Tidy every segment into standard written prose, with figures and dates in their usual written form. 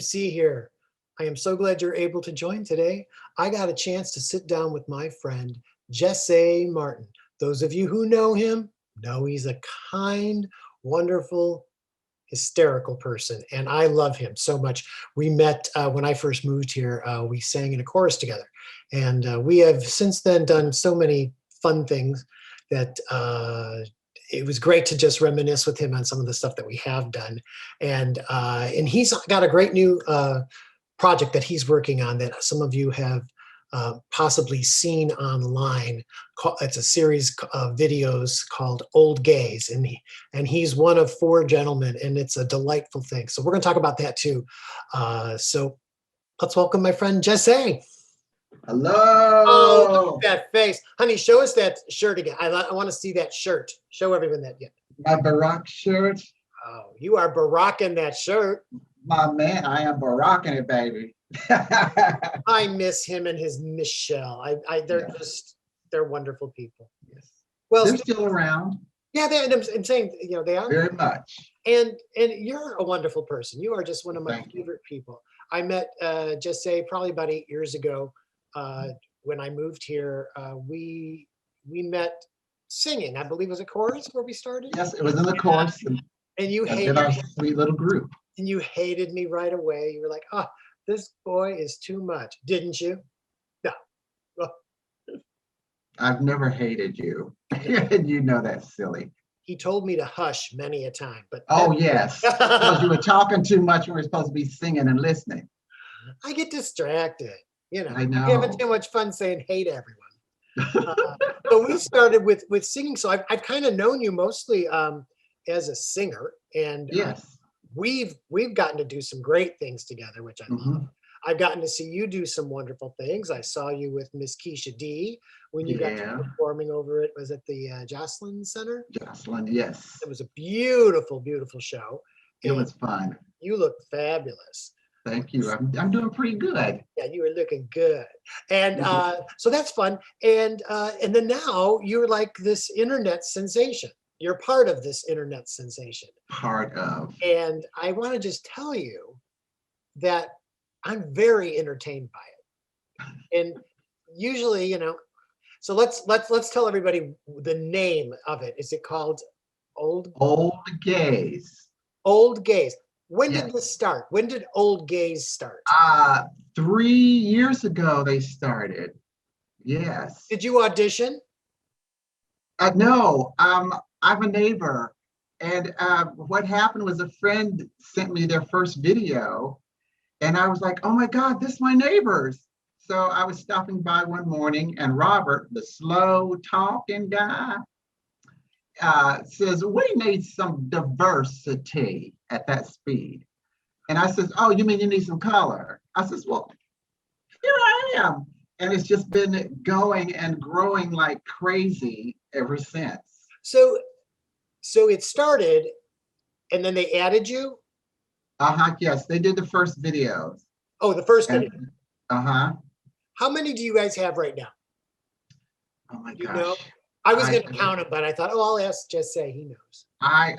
KMC here. I am so glad you're able to join today. I got a chance to sit down with my friend, Jesse Martin. Those of you who know him know he's a kind, wonderful, hysterical person, and I love him so much. We met when I first moved here. We sang in a chorus together, and we have since then done so many fun things that it was great to just reminisce with him on some of the stuff that we have done. And he's got a great new project that he's working on that some of you have possibly seen online. It's a series of videos called Old Gays, and he's one of 4 gentlemen, and it's a delightful thing. So we're going to talk about that too. So let's welcome my friend Jesse. Hello. Oh, look at that face. Honey, show us that shirt again. I want to see that shirt. Show everyone that. Yeah. My Barack shirt. Oh, you are barocking that shirt. My man, I am barocking it, baby. I miss him and his Michelle. They're wonderful people. Yes. Well, they're still around. Yeah, I'm saying, they are. Very much. And you're a wonderful person. You are just one of my favorite people. I met Jesse probably about 8 years ago. When I moved here, we met singing. I believe it was a chorus where we started. Yes, it was in the chorus. And you hated our sweet little group. And you hated me right away. You were like, "Oh, this boy is too much," didn't you? No. Well, I've never hated you. You know that's silly. He told me to hush many a time, but oh yes, because you were talking too much. We were supposed to be singing and listening. I get distracted. I know. You're having too much fun saying hey to everyone. So we started with singing. So I've kind of known you mostly as a singer, and yes, we've gotten to do some great things together, which I love. I've gotten to see you do some wonderful things. I saw you with Miss Keisha D when you got to performing over it. Was it the Jocelyn Center? Jocelyn, yes. It was a beautiful, beautiful show. It was fun. You look fabulous. Thank you. I'm doing pretty good. Yeah, you were looking good, and so that's fun. And then now you're like this internet sensation. You're part of this internet sensation. Part of. And I want to just tell you that I'm very entertained by it. And usually, so let's tell everybody the name of it. Is it called Old Gays? Old Gays. When did this start? When did Old Gays start? 3 years ago they started. Yes. Did you audition? No. I'm a neighbor, and what happened was a friend sent me their first video, and I was like, "Oh my God, this is my neighbors!" So I was stopping by one morning, and Robert, the slow talking guy, says, "We need some diversity at that speed." And I says, "Oh, you mean you need some color?" I says, "Well, here I am." And it's just been going and growing like crazy ever since. So it started, and then they added you? Yes, they did the first videos. Oh, the first video. How many do you guys have right now? Oh my gosh. Know? I was going to count them, but I thought, I'll ask Jesse, he knows. I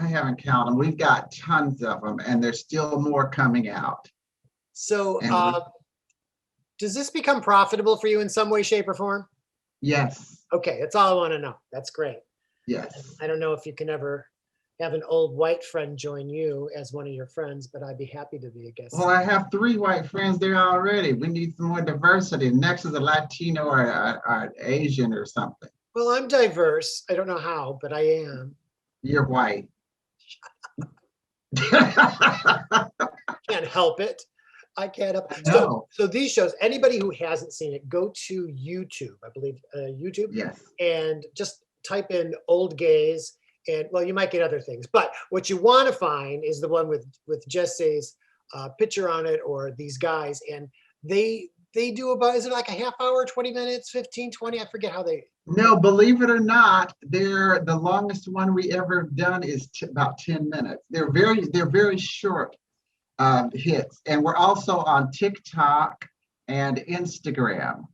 haven't counted them. We've got tons of them, and there's still more coming out. So does this become profitable for you in some way, shape, or form? Yes. Okay, that's all I want to know. That's great. Yes. I don't know if you can ever have an old white friend join you as one of your friends, but I'd be happy to be a guest. Well, I have 3 white friends there already. We need some more diversity. Next is a Latino or an Asian or something. Well, I'm diverse. I don't know how, but I am. You're white. Can't help it. I can't help it. So these shows, anybody who hasn't seen it, go to YouTube, I believe, YouTube. Yes. And just type in Old Gays, and well, you might get other things, but what you want to find is the one with Jesse's picture on it, or these guys, and they do about, is it like a half hour, 20 minutes, 15, 20? I forget how they. No, believe it or not, the longest one we ever done is about 10 minutes. They're very short hits, and we're also on TikTok and Instagram.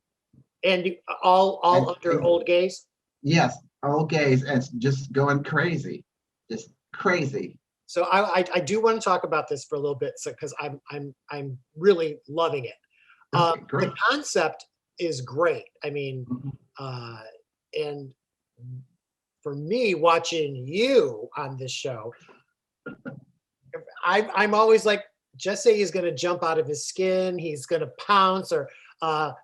And all under Old Gays? Yes. Old Gays, and it's just going crazy, just crazy. So I do want to talk about this for a little bit, so because I'm really loving it. Okay, great. The concept is great. I mean, Mhm. and for me, watching you on this show, I'm always like, Jesse is going to jump out of his skin. He's going to pounce, or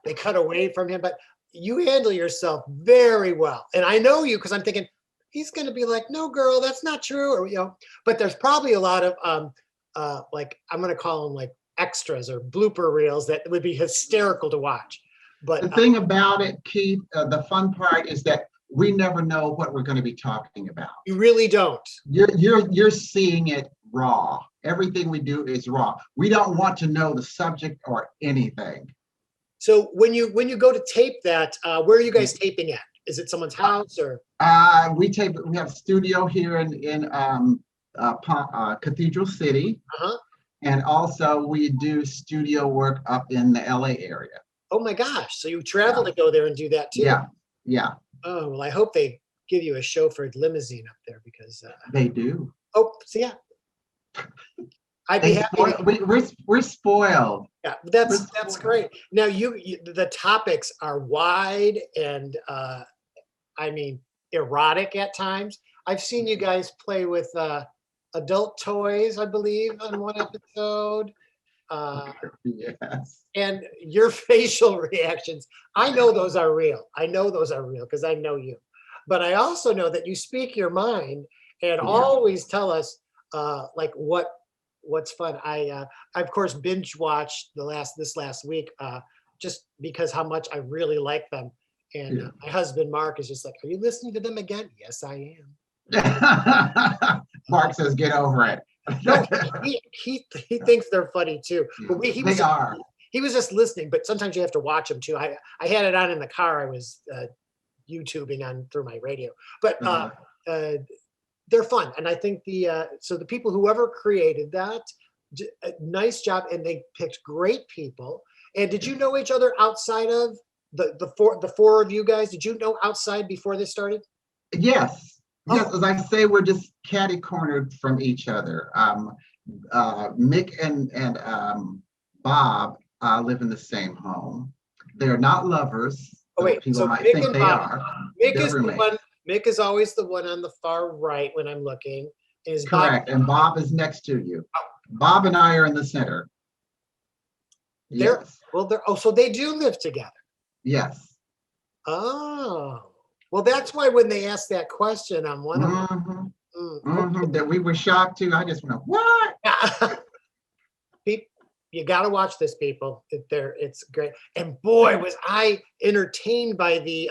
they cut away from him. But you handle yourself very well, and I know you because I'm thinking he's going to be like, "No, girl, that's not true," or But there's probably a lot of like I'm going to call them like extras or blooper reels that would be hysterical to watch. But The thing about it, Keith, the fun part is that we never know what we're going to be talking about. you really don't. You're seeing it raw. Everything we do is raw. We don't want to know the subject or anything. So when you go to tape that, where are you guys taping at? Is it someone's house or? We have a studio here in Cathedral City, and also we do studio work up in the LA area. Oh my gosh! So you travel to go there and do that too? Yeah. Oh well, I hope they give you a chauffeured limousine up there because They do. Oh, so yeah. I'd be happy. We're spoiled. Yeah, that's great. Now the topics are wide and I mean erotic at times. I've seen you guys play with adult toys, I believe, on one episode. Yes. And your facial reactions, I know those are real. I know those are real because I know you. But I also know that you speak your mind and always tell us like what's fun. I of course binge watched this last week just because how much I really like them. And my husband Mark is just like, "Are you listening to them again?" Yes, I am. Mark says, "Get over it." No, he thinks they're funny too. But he was just listening. But sometimes you have to watch them too. I had it on in the car. I was YouTubing on through my radio. But they're fun, and I think so the people, whoever created that, nice job, and they picked great people. And did you know each other outside of the four of you guys? Did you know outside before this started? Yes. Yes, as I say, we're just catty cornered from each other. Mick and Bob live in the same home. They're not lovers. Oh wait, people might think they are. Mick is always the one on the far right when I'm looking. Is correct, and Bob is next to you. Bob and I are in the center. Yes. So they do live together. Yes. Oh. Well, that's why when they asked that question on one of them, that we were shocked too. I just went, "What?" You got to watch this, people. It's great. And boy, was I entertained by the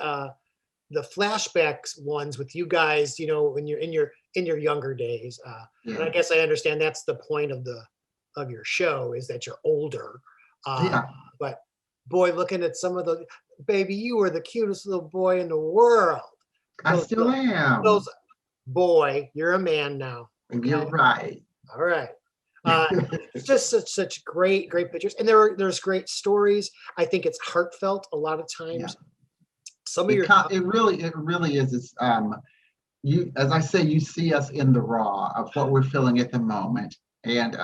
flashbacks ones with you guys. You know, when you're in your younger days. And I guess I understand that's the point of your show is that you're older. But boy, looking at some of the baby, you were the cutest little boy in the world. I still am. Boy, you're a man now. Okay? You're right. All right. It's just such great pictures, and there's great stories. I think it's heartfelt a lot of times. Some of it really is. It's, you, as I say, you see us in the raw of what we're feeling at the moment, and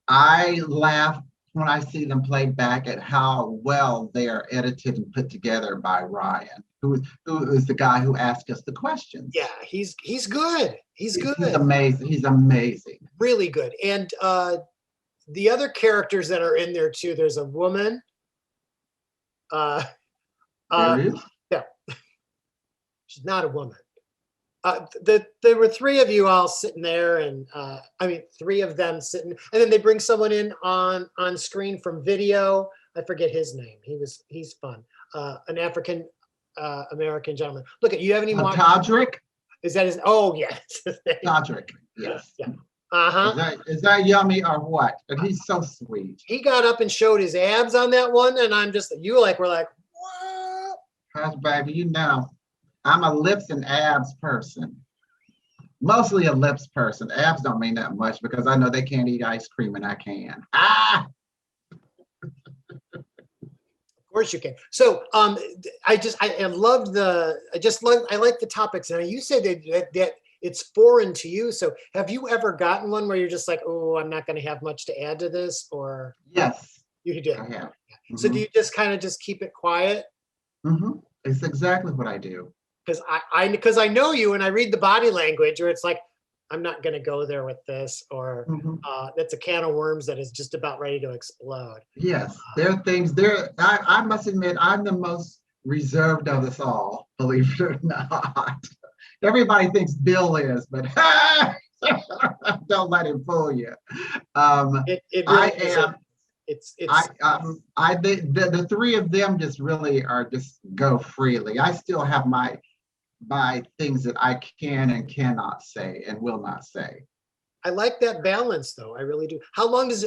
I laugh when I see them played back at how well they are edited and put together by Ryan, who is the guy who asked us the questions. Yeah, he's good. He's good. He's amazing. He's amazing. Really good. And the other characters that are in there too. There's a woman. There is? Yeah. She's not a woman. There were three of you all sitting there, and three of them sitting, and then they bring someone in on screen from video. I forget his name. He's fun. An African American gentleman. Look at you. Haven't even watched. Todrick? Is that his? Oh yes. Todrick. Yes. Yeah. Is that yummy or what? And he's so sweet. He got up and showed his abs on that one, and I'm just we're like, what? Hush, baby, you know. I'm a lips and abs person. Mostly a lips person. Abs don't mean that much because I know they can't eat ice cream and I can. Of course you can. So I like the topics. And you said that it's foreign to you. So have you ever gotten one where you're just like, oh, I'm not going to have much to add to this, or Yes, you did? I have. So do you just kind of just keep it quiet? It's exactly what I do. Because I know you and I read the body language, or it's like, I'm not going to go there with this, or that's a can of worms that is just about ready to explode. Yes, there are things there. I must admit, I'm the most reserved of us all, believe it or not. Everybody thinks Bill is, but don't let him fool you. It I really am. It's The three of them just really are just go freely. I still have my things that I can and cannot say and will not say. I like that balance, though. I really do. How long does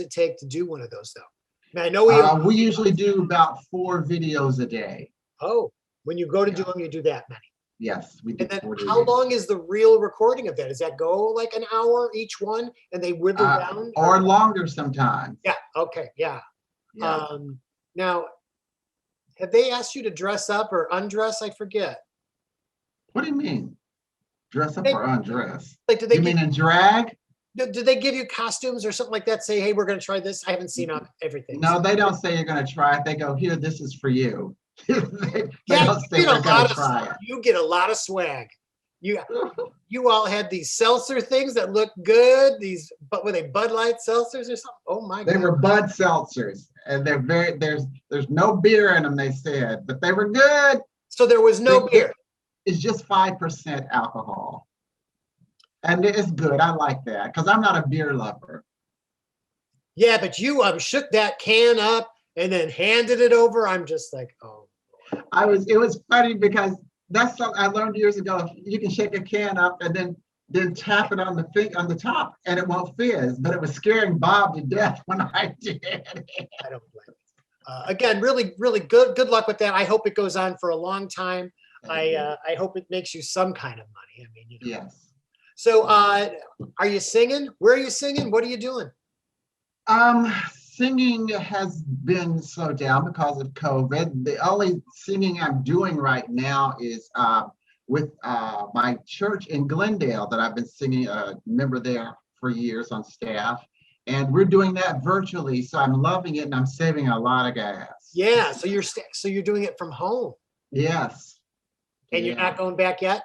it take to do one of those, though? I know we usually do about 4 videos a day. Oh, when you go to do them, you do that many. Yes, we do. And then how long is the real recording of that? Does that go like an hour each one, and they whittle down? Or longer sometimes. Yeah. Okay. Yeah. Yeah. Now, have they asked you to dress up or undress? I forget. What do you mean? Dress up or undress? Like, you mean in drag? Do they give you costumes or something like that? Say, hey, we're going to try this. I haven't seen everything. No, they don't say you're going to try it. They go, here, this is for you. they don't say we're going to try it. You get a lot of swag. You all had these seltzer things that look good. But were they Bud Light seltzers or something? Oh my God. They were Bud seltzers, and there's no beer in them. They said, but they were good. So there was no beer. It's just 5% alcohol, and it's good. I like that because I'm not a beer lover. Yeah, but you shook that can up and then handed it over. I'm just like, oh. It was funny because that's something I learned years ago. You can shake a can up and then tap it on the top and it won't fizz. But it was scaring Bob to death when I did it. I don't blame it. Again, really, really good luck with that. I hope it goes on for a long time. I hope it makes you some kind of money. I mean, Yes. So are you singing? Where are you singing? What are you doing? Singing has been slowed down because of COVID. The only singing I'm doing right now is with my church in Glendale that I've been singing, a member there for years on staff. And we're doing that virtually. So I'm loving it and I'm saving a lot of gas. Yeah. So you're doing it from home. Yes. And you're not going back yet?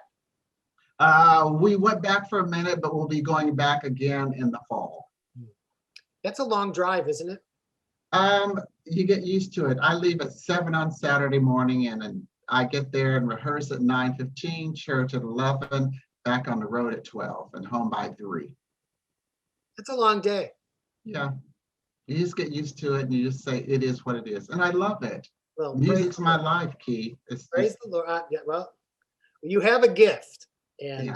We went back for a minute, but we'll be going back again in the fall. That's a long drive, isn't it? You get used to it. I leave at 7 on Saturday morning, and I get there and rehearse at 9:15, church at 11, back on the road at 12, and home by 3. That's a long day. Yeah, you just get used to it, and you just say it is what it is, and I love it. Well, music's my life, Key. Praise the Lord. Yeah, well, you have a gift, and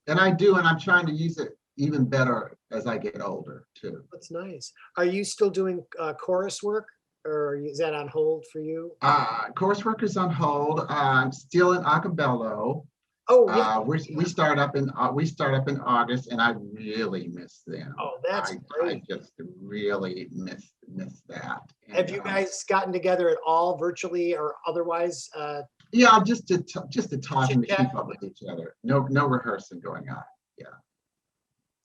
and I do, and I'm trying to use it even better as I get older too. That's nice. Are you still doing chorus work, or is that on hold for you? Chorus work is on hold. I'm still in acapella. Oh yeah. We start up in August, and I really miss them. Oh, that's great. I just really miss that. And, have you guys gotten together at all, virtually or otherwise? Yeah, just to talk and to keep up with each other. No rehearsing going on. Yeah.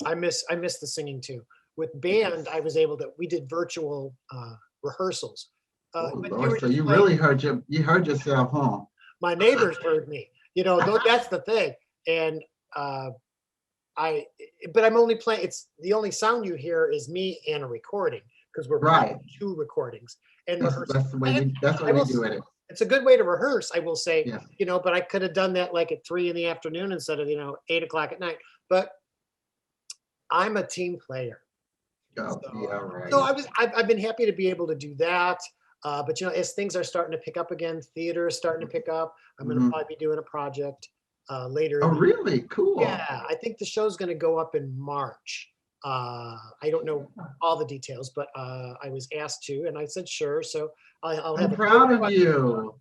I miss the singing too. With band, I was able to. We did virtual rehearsals. Lord, so you really heard yourself, huh? My neighbors heard me. That's the thing. And but I'm only playing. It's the only sound you hear is me and a recording because we're playing 2 recordings and that's the way we do it. It's a good way to rehearse, I will say. Yeah. But I could have done that like at 3 p.m. instead of 8 o'clock at night. But I'm a team player. Oh, so, yeah, right. So I've been happy to be able to do that. But as things are starting to pick up again, theater is starting to pick up. I'm going to probably be doing a project later. Oh, really? Cool. Yeah, I think the show's going to go up in March. I don't know all the details, but I was asked to, and I said sure. So I'll have. I'm proud of you.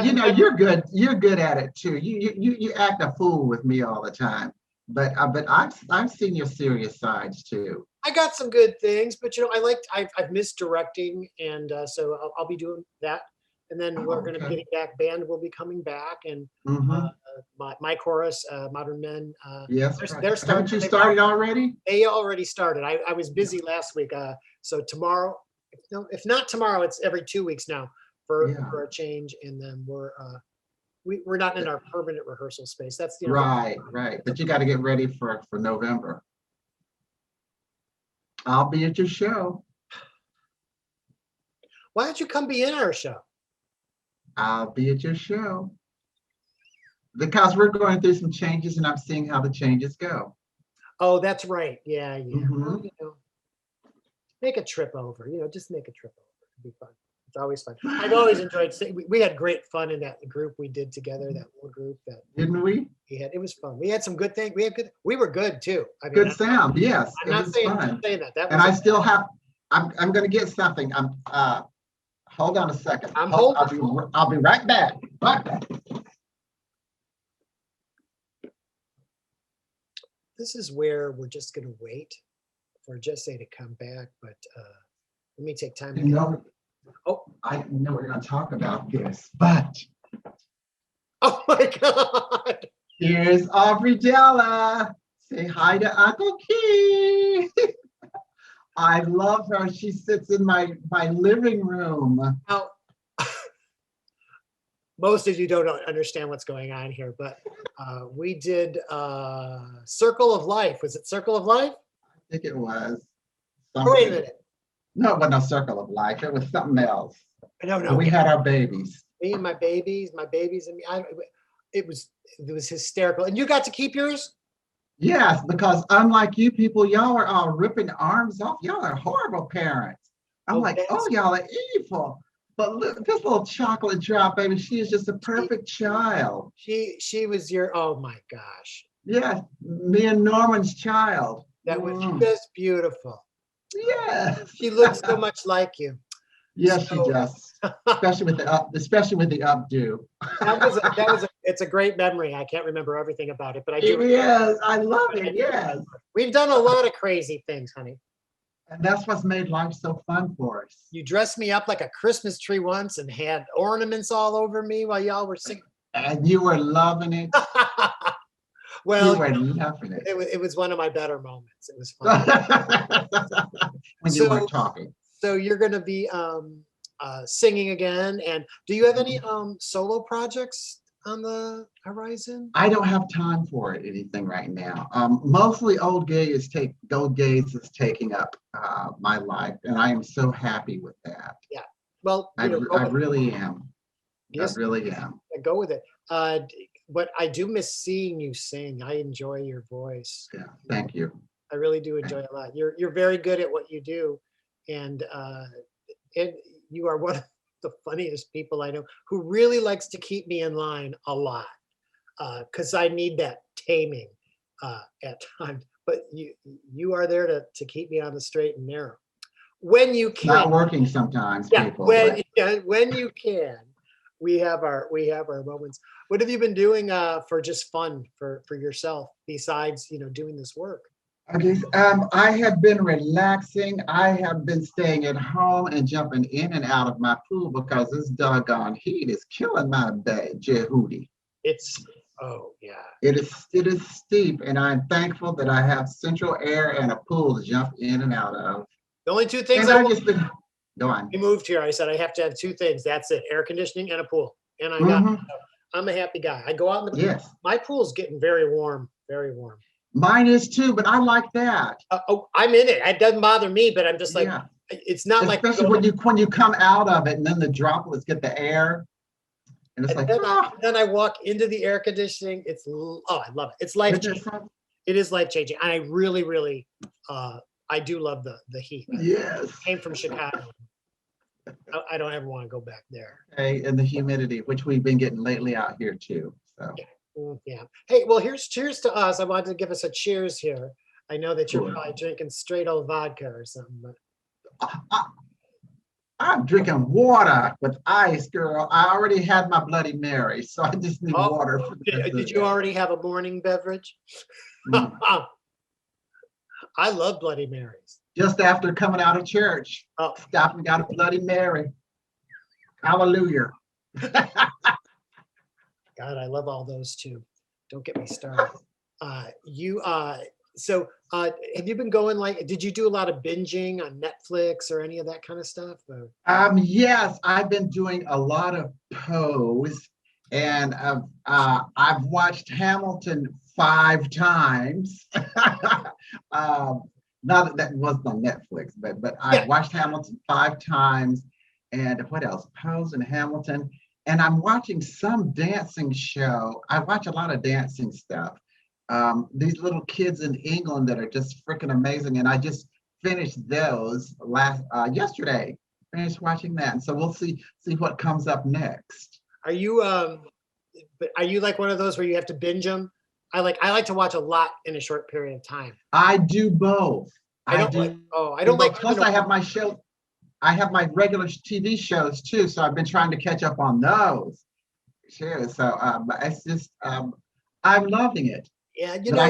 You're good. You're good at it too. You act a fool with me all the time, but I've seen your serious sides too. I got some good things, but I've missed directing, and so I'll be doing that. And then we're going to be getting back. Band will be coming back, and my chorus, Modern Men. Yes. They're Haven't you starting. started already? They already started. I was busy last week. So tomorrow, if not tomorrow, it's every 2 weeks now Yeah. for a change. And then we're not in our permanent rehearsal space. That's the Right. But you got to get ready for November. I'll be at your show. Why don't you come be in our show? I'll be at your show. Because we're going through some changes and I'm seeing how the changes go. Oh, that's right. Yeah. Mhm. Well, make a trip over. Just make a trip over. It'd be fun. It's always fun. I've always enjoyed. We had great fun in that group we did together. That little group that Didn't we? it was fun. We had some good things. We were good too. I mean, Good sound. Yes. I'm not saying that. And I still have. I'm going to get something. Hold on a second. I'll be right back. This is where we're just going to wait for Jesse to come back, but let me take time. I know we're going to talk about this, but oh my God! Here's Aubrey Della. Say hi to Uncle Key. I love her. She sits in my living room. Now, most of you don't understand what's going on here, but we did Circle of Life. Was it Circle of Life? I think it was. Wait a minute. No, it wasn't no Circle of Life. It was something else. No. We had our babies. Me and my babies and me. It was hysterical. And you got to keep yours? Yes, because unlike you people, y'all are all ripping arms off. Y'all are horrible parents. I'm like, oh, y'all are evil. But look, this little chocolate drop, baby, she is just a perfect child. She was oh my gosh. Yes, me and Norman's child. That was just beautiful. Yes. She looks so much like you. Yes, she does. Especially with the updo. It's a great memory. I can't remember everything about it, but I do. Yes, I love it. Yes. We've done a lot of crazy things, honey. And that's what's made life so fun for us. You dressed me up like a Christmas tree once and had ornaments all over me while y'all were singing. And you were loving it. Well, you were loving it. It was one of my better moments. It was fun. When you weren't talking. So you're going to be singing again. And do you have any solo projects on the horizon? I don't have time for anything right now. Mostly Old Gaze is taking up my life, and I am so happy with that. Yeah. Well, I really am. Yes, I really am. Go with it. But I do miss seeing you sing. I enjoy your voice. Yeah, thank you. I really do enjoy it a lot. You're very good at what you do, and you are one of the funniest people I know who really likes to keep me in line a lot, because I need that taming at times. But you are there to keep me on the straight and narrow when you can. Not working sometimes, yeah, people. When you can. We have our moments. What have you been doing for just fun for yourself besides doing this work? Okay, I have been relaxing. I have been staying at home and jumping in and out of my pool because this doggone heat is killing my Jehudi. Oh yeah. It is steep, and I'm thankful that I have central air and a pool to jump in and out of. The only two things Go on. I moved here. I said I have to have two things. That's it: air conditioning and a pool. And I'm a happy guy. I go out in the pool. Yes. My pool's getting very warm, very warm. Mine is too, but I like that. I'm in it. It doesn't bother me, but I'm just like, it's not like especially when you come out of it and then the droplets get the air, and it's then I walk into the air conditioning. I love it. It's life changing. It is life changing. I really, really, I do love the heat. Yes. I came from Chicago. I don't ever want to go back there. Hey, and the humidity, which we've been getting lately out here too. So. Yeah. Hey, well, here's cheers to us. I wanted to give us a cheers here. I know that you're probably drinking straight old vodka or something, but I'm drinking water with ice, girl. I already had my Bloody Mary, so I just need water. Did you already have a morning beverage? I love Bloody Marys. Just after coming out of church, stopped and got a Bloody Mary. Hallelujah. God, I love all those too. Don't get me started. Have you been going like, did you do a lot of binging on Netflix or any of that kind of stuff? Or- Yes, I've been doing a lot of Pose, and I've watched Hamilton 5 times. Not that that wasn't on Netflix, but Yeah. I've watched Hamilton 5 times, and what else? Pose and Hamilton, and I'm watching some dancing show. I watch a lot of dancing stuff. These little kids in England that are just freaking amazing, and I just finished those yesterday. Finished watching that, and so we'll see what comes up next. Are you like one of those where you have to binge them? I like to watch a lot in a short period of time. I do both. I don't like, I don't like. Plus, I have my show. I have my regular TV shows too, so I've been trying to catch up on those too. So it's just I'm loving it. Yeah, But I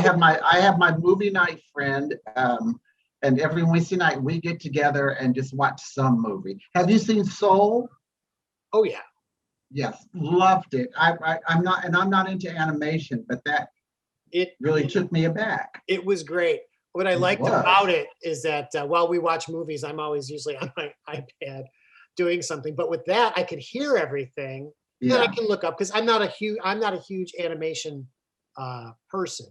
have my movie night friend, and every Wednesday night we get together and just watch some movie. Have you seen Soul? Oh yeah. Yes, loved it. I'm not into animation, but that It really took me aback. It was great. What I It liked was. about it is that while we watch movies, I'm always usually on my iPad doing something. But with that, I could hear everything. Then I Yeah, can look up because I'm not a huge animation person.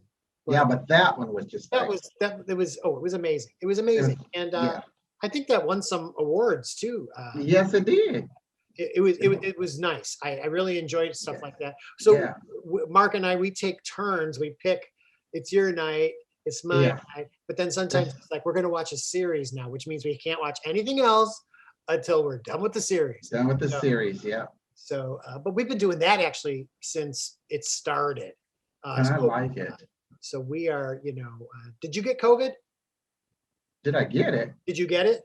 yeah, but that one was just that like, it was amazing. It was amazing, and yeah. I think that won some awards too. Yes, it did. It was nice. I really enjoyed stuff like that. So Yeah, Mark and I, we take turns. We pick. It's your night. It's my yeah. night. But then sometimes it's like we're going to watch a series now, which means we can't watch anything else until we're done with the series. Done with the So- series, yeah. So, but we've been doing that actually since it started. And I So, like it. so we are, did you get COVID? Did I get it? Did you get it?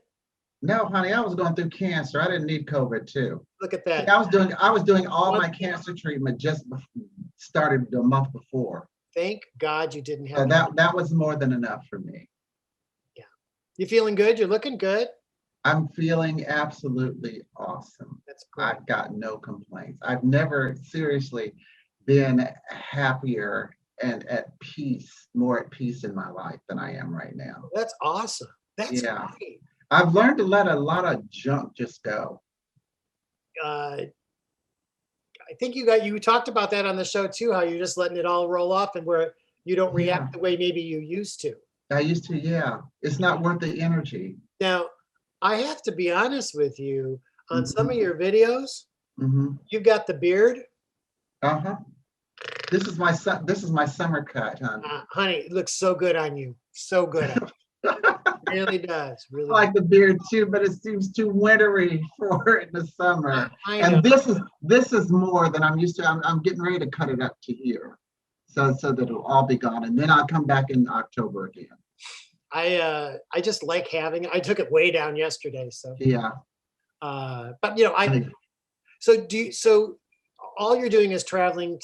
No, honey, I was going through cancer. I didn't need COVID too. Look at See, that. I was doing all my cancer treatment started a month before. Thank God you didn't So have. that was more than enough for me. You feeling good? You're looking good. I'm feeling absolutely awesome. That's great. I've got no complaints. I've never seriously been happier and more at peace in my life than I am right now. That's awesome. That's Yeah. great. I've learned to let a lot of junk just go. I think you talked about that on the show too, how you're just letting it all roll off and where you don't react the way maybe you used to. I used to, yeah. It's not worth the energy. Now, I have to be honest with you, on some of Mhm. your videos, Mm-hmm. you've got the beard. Uh-huh. This is my summer cut, honey. Honey, it looks so good on you. So good on you. It really does. I Really. like the beard too, but it seems too wintry for it in the summer. I know. And this is more than I'm used to. I'm getting ready to cut it up to here, so that it'll all be gone, and then I'll come back in October again. I just like having it. I took it way down yesterday. So, Yeah. but so all you're doing is traveling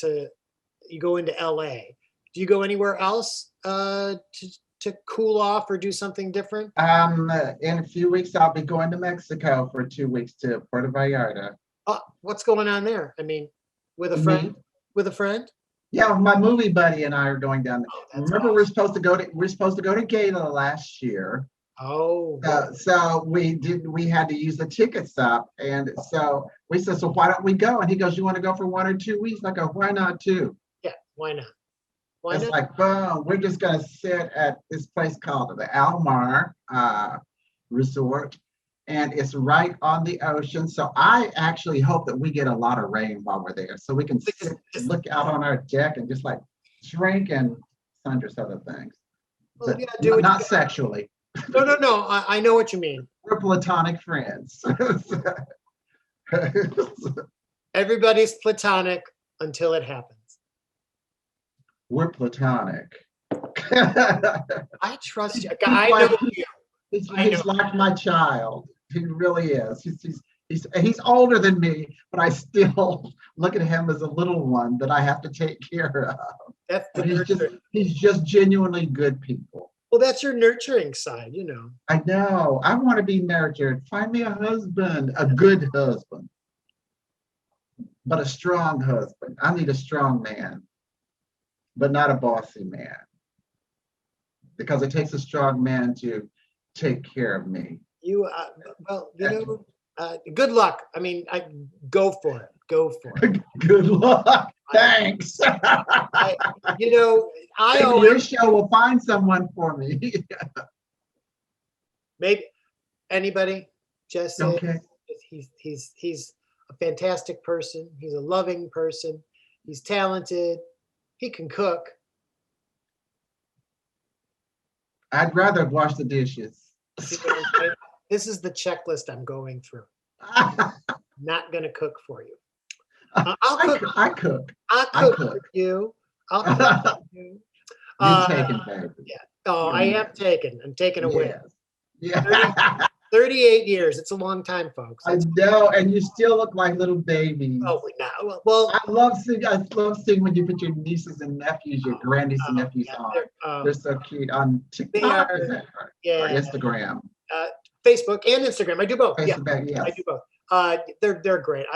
you go into LA. Do you go anywhere else to cool off or do something different? In a few weeks I'll be going to Mexico for 2 weeks to Puerto Vallarta. What's going on there? I mean, with a Me? friend? With a friend? Yeah, my movie buddy and I are going down there. That's Remember, awesome. we're supposed to go to Gala last year. Oh, So we had to use the ticket stop. And so we said, so why don't we go? And he goes, you want to go for 1 or 2 weeks? I go, why not 2? yeah. Why not? Why It's not? like, boom, we're just going to sit at this place called the Almar Resort. And it's right on the ocean. So I actually hope that we get a lot of rain while we're there. So we can Just- look out on our deck and just like drink and sundress other things. Well, But you gotta do what you not gotta- sexually. No. I know what you mean. We're platonic friends. Everybody's platonic until it happens. We're platonic. I trust you. I know you. He's I know. like my child. He really is. He's older than me, but I still look at him as a little one that I have to take care of. That's the But nurturing. he's just genuinely good people. Well, that's your nurturing side, I know. I want to be nurtured. Find me a husband, a good husband. but a strong husband. I need a strong man, but not a bossy man, because it takes a strong man to take care of me. You, well, you know, good luck. I mean, go for it. Go for it. Good luck. Thanks. You know, I Maybe always, your show will find someone for me. maybe anybody, Jesse, Okay. he's a fantastic person. He's a loving person. He's talented. He can cook. I'd rather wash the dishes. See what I'm saying? This is the checklist I'm going through. Not gonna cook for you. I'll cook. I cook. I'll cook for you. I'll cook for you. You taken, baby. Yeah. Oh, I am taken. I'm taken away. Yes. Yeah. 38 years. It's a long time, folks. I know, and you still look like little babies. Oh, no. Well, I love seeing when you put your nieces and nephews, your grandnieces and nephews on. They're so cute on TikTok, is that right? Yeah. Or Instagram. Facebook and Instagram. I do both. Facebook, yeah, yes. I do both. They're great.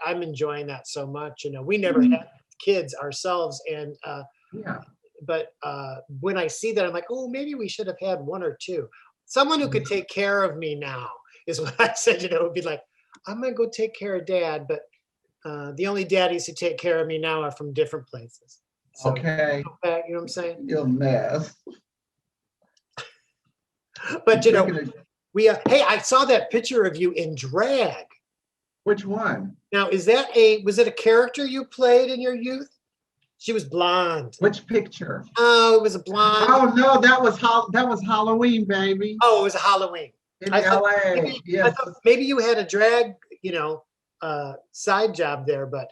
I'm enjoying that so much. You know, we never had kids ourselves, and Yeah. but when I see that, I'm like, oh, maybe we should have had one or two. Someone who could take care of me now is what I said. You know, it would be like, I'm gonna go take care of Dad, but the only daddies who take care of me now are from different places. So, Okay. you know what I'm saying? You're a mess. But you know, we hey, I saw that picture of you in drag. Which one? Now, was it a character you played in your youth? She was blonde. Which picture? Oh, it was a blonde. Oh no, that was Halloween, baby. Oh, it was a Halloween. In I thought LA. maybe, Yes. maybe you had a drag, you know, side job there, but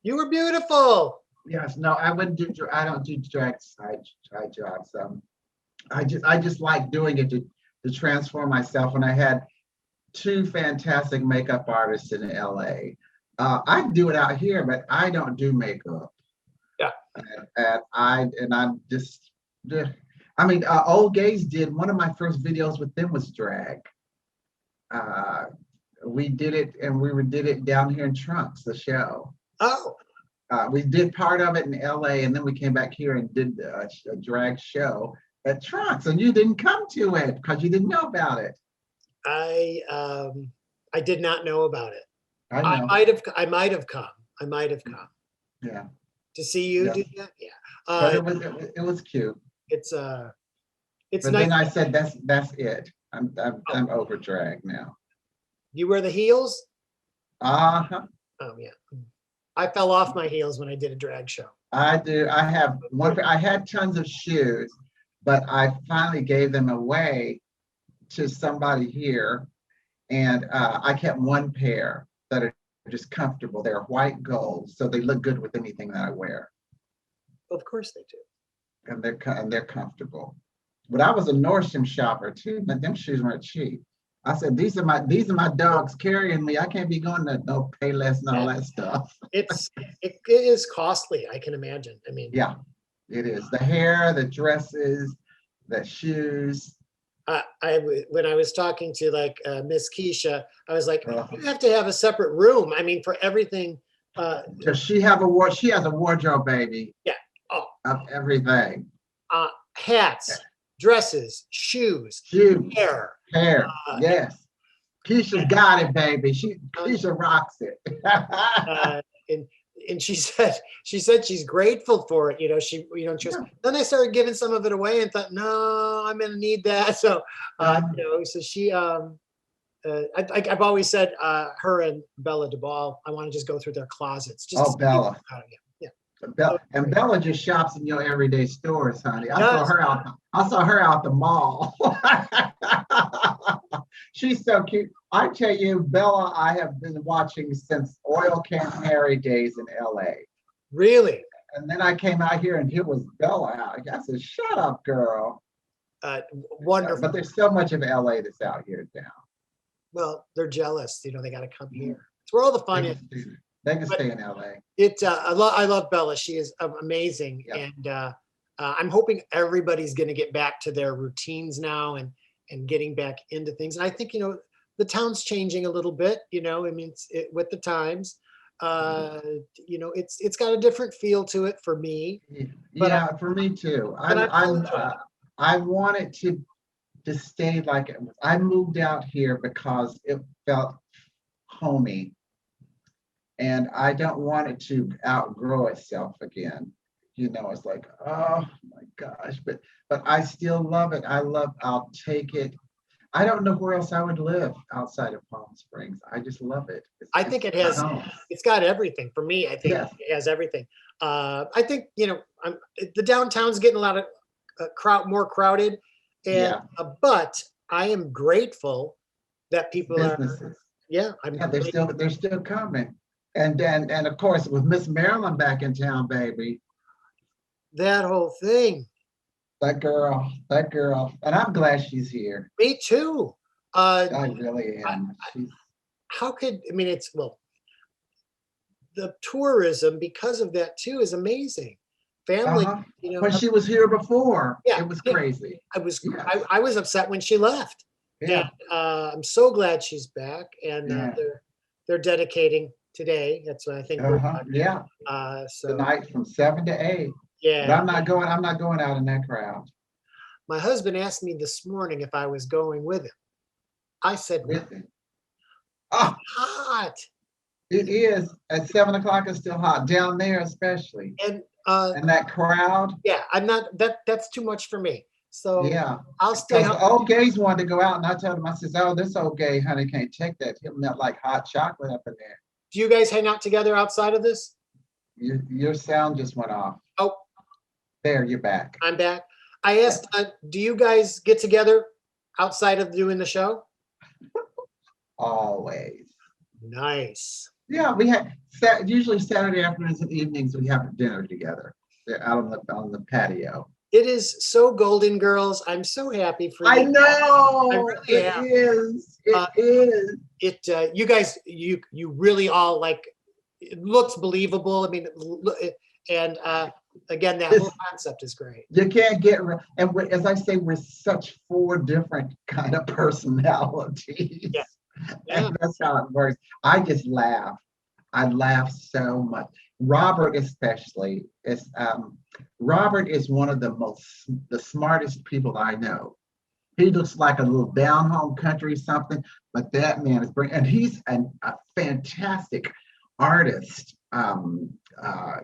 you were beautiful. Yes. No, I don't do drag side jobs. I just like doing it to transform myself. And I had two fantastic makeup artists in LA. I do it out here, but I don't do makeup. Yeah. And I'm just, I mean, Old Gays did one of my first videos with them was drag. We did it, and did it down here in Trunks, the show. Oh. We did part of it in LA, and then we came back here and did a drag show at Trunks, and you didn't come to it because you didn't know about it. I did not know about it. I know. I might have come. Yeah. To see you Yeah. do that. Yeah. But it was cute. It's But nice. then I said that's it. I'm over drag now. You wear the heels? Uh-huh. Oh yeah. I fell off my heels when I did a drag show. I do. I have one. I had tons of shoes, but I finally gave them away to somebody here, and I kept one pair that are just comfortable. They're white gold, so they look good with anything that I wear. Of course they do. And they're comfortable. But I was a Nordstrom shopper too, but them shoes weren't cheap. I said, these are my dogs carrying me. I can't be going to no Payless and all that stuff. It is costly, I can imagine. I mean, Yeah, it is. The hair, the dresses, the shoes. when I was talking to like Miss Keisha, I was like, Uh-huh. you have to have a separate room. I mean, for everything. Does she have she has a wardrobe, baby. Yeah. Oh. Of everything. Hats, dresses, shoes, hair. Yes. Keisha's got it, baby. Keisha rocks it. And she said she's grateful for it. You know, she was, then I started giving some of it away and thought, no, I'm gonna need that. So you know, so she I've always said her and Bella Duvall, I want to just go through their closets. Just to Bella. Yeah. Bella just shops in your everyday stores, honey. I Yes. saw her out the mall. She's so cute. I tell you, Bella, I have been watching since Oil Can Harry days in LA. Really? And then I came out here and here was Bella out. I said, shut up, girl. Wonderful. But there's so much of LA that's out here now. Well, they're jealous. You know, they got to come here. It's where all the fun is. They can stay in LA. I love Bella. She is amazing. Yep. And I'm hoping everybody's going to get back to their routines now and getting back into things. And I think, you know, the town's changing a little bit, you know, I mean, with the times. You know, it's got a different feel to it for me, but Yeah, for me too. but I still enjoy it. I want it to stay like it was. I moved out here because it felt homey, and I don't want it to outgrow itself again. You know, it's like, oh my gosh, but I still love it. I'll take it. I don't know where else I would live outside of Palm Springs. I just love it. I think it my has, home. it's got everything for me. I think Yes. it has everything. I think, you know, the downtown's getting a lot of more crowded, and Yeah. but I am grateful that people are. Businesses. Yeah, I'm Yeah, grateful. they're still coming. And of course with Miss Marilyn back in town, baby. That whole thing. That girl. And I'm glad she's here. Me too. I really am. She's How could, I mean, it's, well, the tourism because of that too is amazing. Family, uh-huh. you know, When she was here before, yeah, it was yeah. crazy. Yes. Yeah. I was upset when she left. And Yeah. I'm so glad she's back, and Yeah. they're dedicating today. That's what I think we're Uh-huh. talking. Yeah. So Tonight from 7 to 8. But yeah, I'm not going out in that crowd my husband asked me this morning if I was going with him. I said, no. with it. Oh, Hot. it is. At 7 o'clock it's still hot. Down there especially. And And that crowd. yeah, I'm not, that's too much for me. So Yeah. I'll stay Because the home. old gays wanted to go out, and I told him, I says, oh, this old gay honey can't take that. He'll melt like hot chocolate up in there. Do you guys hang out together outside of this? Your sound just went off. Oh, There, you're back. I'm back. I asked, do you guys get together outside of doing the show? Always. Nice. Yeah, we had usually Saturday afternoons and evenings we have dinner together. They're out on the patio. It is so golden, girls. I'm so happy for I you. know. I really am. It is. It is. You guys, you really all like, it looks believable. I mean, and again, that whole concept is great. You can't get, and as I say, we're such 4 different kind of personalities. Yeah. Yeah. And that's how it works. I just laugh. I laugh so much. Robert especially is Robert is one of the smartest people I know. He looks like a little down home country something, but that man is brilliant, and he's a fantastic artist. I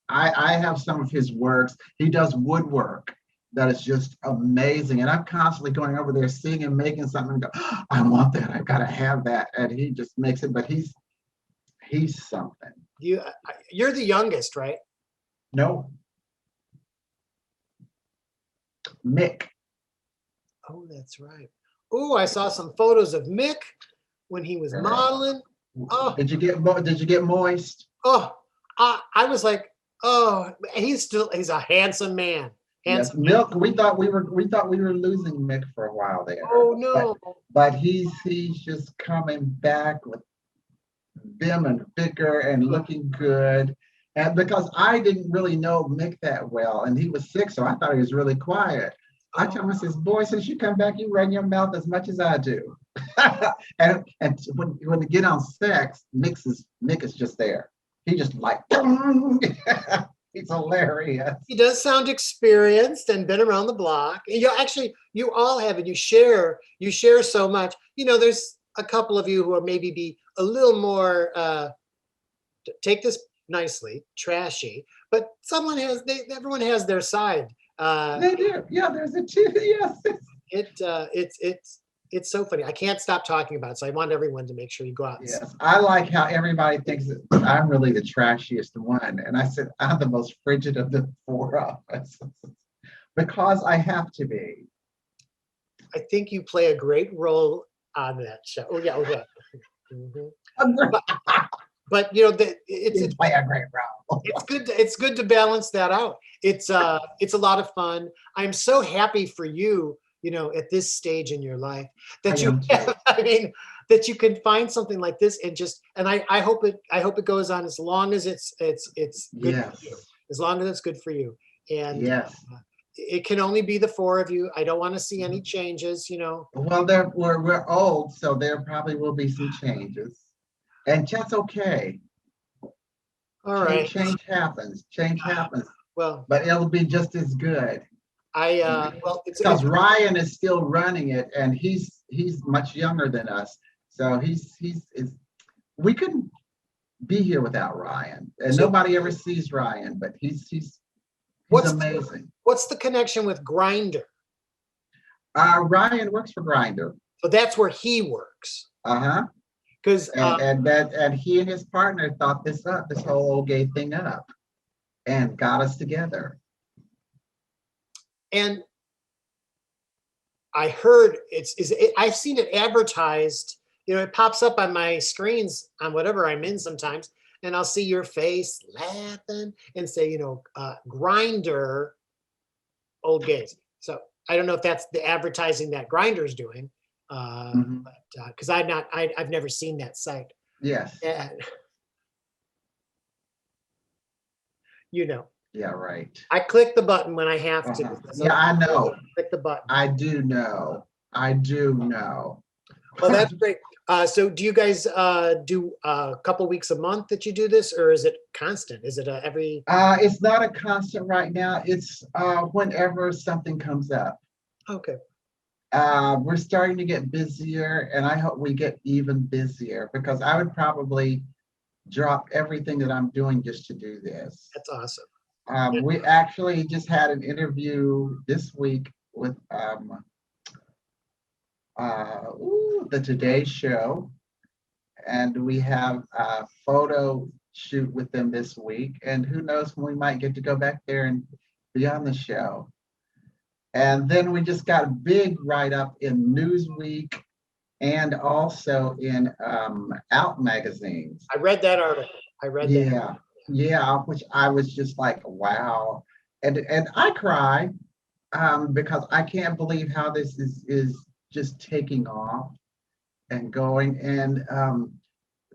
have some of his works. He does woodwork that is just amazing, and I'm constantly going over there seeing him making something and go, oh, I want that, I've got to have that, and he just makes it. But he's something. You're the youngest, right? No, Mick. Oh, that's right. Oh, I saw some photos of Mick when he was modeling. Oh, Did you get moist? oh, I was like, oh, he's a handsome man. Yes, Handsome. Milk. We thought we were losing Mick for a while there. Oh no. But he's just coming back with vim and vigor and looking good. And because I didn't really know Mick that well, and he was sick, so I thought he was really quiet. I told him, I says, boy, since you come back, you run your mouth as much as I do. and when you get on sex, Mick is just there. He just like, he's hilarious. He does sound experienced and been around the block. You all have, and you share so much. You know, there's a couple of you who are maybe be a little more, take this nicely, trashy, but everyone has their side. They do. Yeah, there's a two. Yes. It's so funny. I can't stop talking about it, so I want everyone to make sure you go out. Yes, I like how everybody thinks that I'm really the trashiest one, and I said I'm the most frigid of the 4 of us because I have to be. I think you play a great role on that show. Oh yeah, okay. Mm-hmm. But you know, it's play a great role. It's good to balance that out. It's a lot of fun. I'm so happy for you. You know, at this stage in your life, that that you can find something like this and I hope it goes on as long as it's good Yes. for you, as long as it's good for you. And Yes. It can only be the 4 of you. I don't want to see any changes, you know. Well, we're old, so there probably will be some changes. And that's okay. All right. Change happens. Change happens. Well, But it'll be just as good. well, Because Ryan is still running it, and he's much younger than us. So we couldn't be here without Ryan. And nobody ever sees Ryan, but he's amazing. What's the connection with Grindr? Ryan works for Grindr. So that's where he works. Uh-huh. Because and he and his partner thought this whole old gay thing up, and got us together. And I heard I've seen it advertised, it pops up on my screens on whatever I'm in sometimes, and I'll see your face laughing and say, Grindr old gays. So I don't know if that's the advertising that Grindr's doing, but because I've never seen that site. Yes. And, Yeah, right. I click the button when I have to. So yeah, I know. Click the button. I do know. Well, that's great. So do you guys do a couple weeks a month that you do this, or is it constant? Is it every? It's not a constant right now. It's whenever something comes up. Okay. We're starting to get busier, and I hope we get even busier, because I would probably drop everything that I'm doing just to do this. That's awesome. We actually just had an interview this week with the Today Show, and we have a photo shoot with them this week, and who knows when we might get to go back there and be on the show. And then we just got a big write-up in Newsweek and also in Out magazines. I read that article. That. Yeah, which I was just like, wow. And I cry because I can't believe how this is just taking off and going, and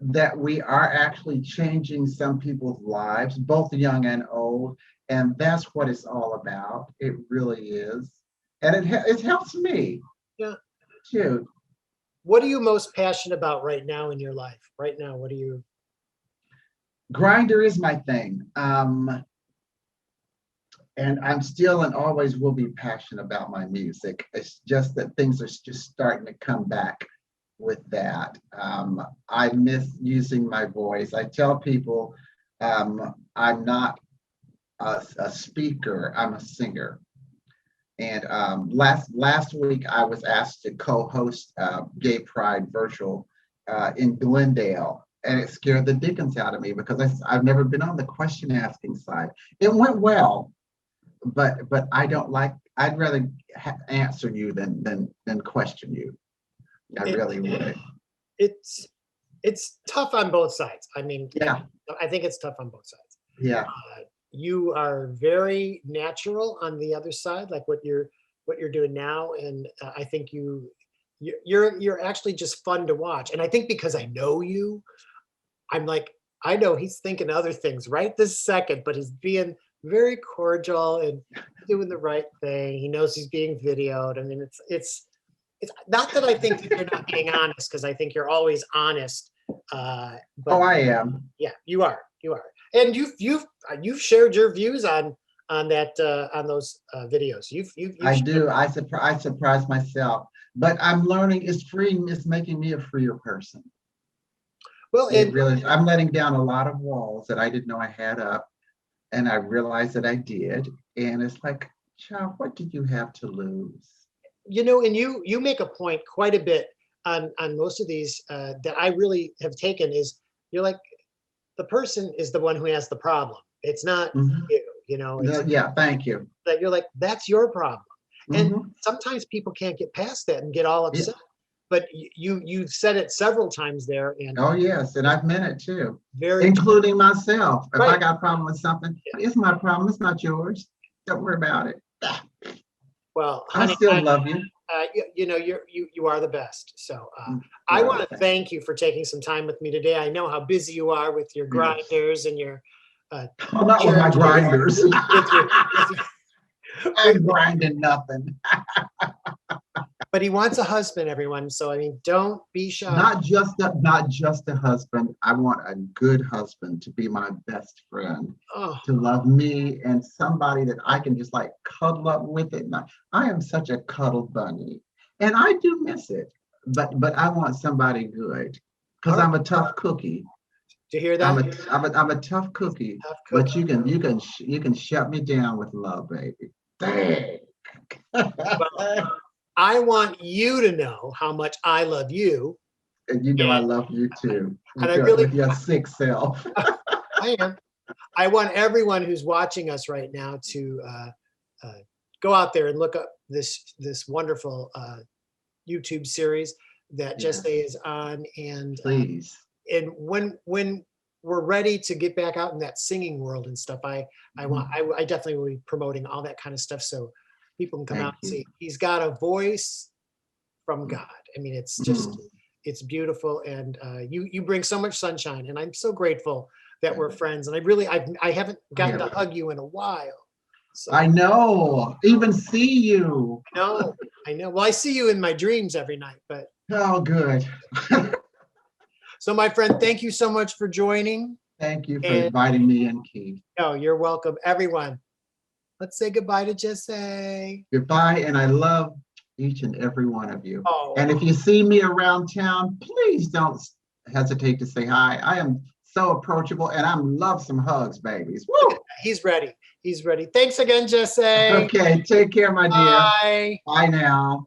that we are actually changing some people's lives, both young and old. And that's what it's all about. It really is. And it helps me. Yeah. Too. What are you most passionate about right now in your life? Right now, what are you? Grindr is my thing. And I'm still and always will be passionate about my music. It's just that things are just starting to come back with that. I miss using my voice. I tell people I'm not a speaker, I'm a singer. And last week I was asked to co-host Gay Pride Virtual in Glendale. And it scared the dickens out of me because I've never been on the question asking side. It went well, but I don't like. I'd rather answer you than question you. I really would. It's tough on both sides. I mean, yeah, I think it's tough on both sides. Yeah, you are very natural on the other side, like what you're doing now, and I think you're actually just fun to watch. And I think because I know you, I'm like, I know he's thinking other things right this second, but he's being very cordial and doing the right thing. He knows he's being videoed. I mean, it's not that I think that you're not being honest, because I think you're always honest. But I am. Yeah, you are. And you've shared your views on that on those videos. I do. I surprise myself, but I'm learning. It's making me a freer person. Well, it really is. I'm letting down a lot of walls that I didn't know I had up, and I realized that I did. And it's like, child, what did you have to lose? And you make a point quite a bit on most of these that I really have taken, is you're like, the person is the one who has the problem. It's not you. Yeah, thank you. That you're like, that's your problem. And sometimes people can't get past that and get all upset. Yeah. But you've said it several times there. And oh yes, and I've meant it too. Including myself. If I got a problem with something, it's my problem. It's not yours. Don't worry about it. Well, honey, I still love you. You are the best. So I want to thank you for taking some time with me today. I know how busy you are with your grinders and your. Not with my grinders. I'm grinding nothing. But he wants a husband, everyone. So, I mean, don't be shy. Not just a husband. I want a good husband to be my best friend, Oh, to love me, and somebody that I can just like cuddle up with it. I am such a cuddle bunny, and I do miss it. But I want somebody good because all right. I'm a tough cookie. Did you hear I'm that? I'm a tough cookie. Tough But cookie. you can shut me down with love, baby. Dang. I want you to know how much I love you. And you know I And, love you too, and I really, with your sick self. I am. I want everyone who's watching us right now to go out there and look up this wonderful YouTube series that Yes. Jesse is on, and Please. and when we're ready to get back out in that singing world and stuff, I definitely will be promoting all that kind of stuff so people can come Thank out and you. see. He's got a voice from God. I mean, it's just it's beautiful, and you bring so much sunshine, and I'm so grateful that we're friends. And I haven't gotten to hug you in a while. So I know. Even see you. I know. Well, I see you in my dreams every night, but Oh, good. so my friend, thank you so much for joining. Thank you for And inviting me in, Keith. oh, you're welcome. Everyone, let's say goodbye to Jesse. Goodbye, and I love each and every one of you. Oh, And if you see me around town, please don't hesitate to say hi. I am so approachable, and I love some hugs, babies. Woo! he's ready. He's ready. Thanks again, Jesse. Okay, take care, my dear. Bye. Bye now.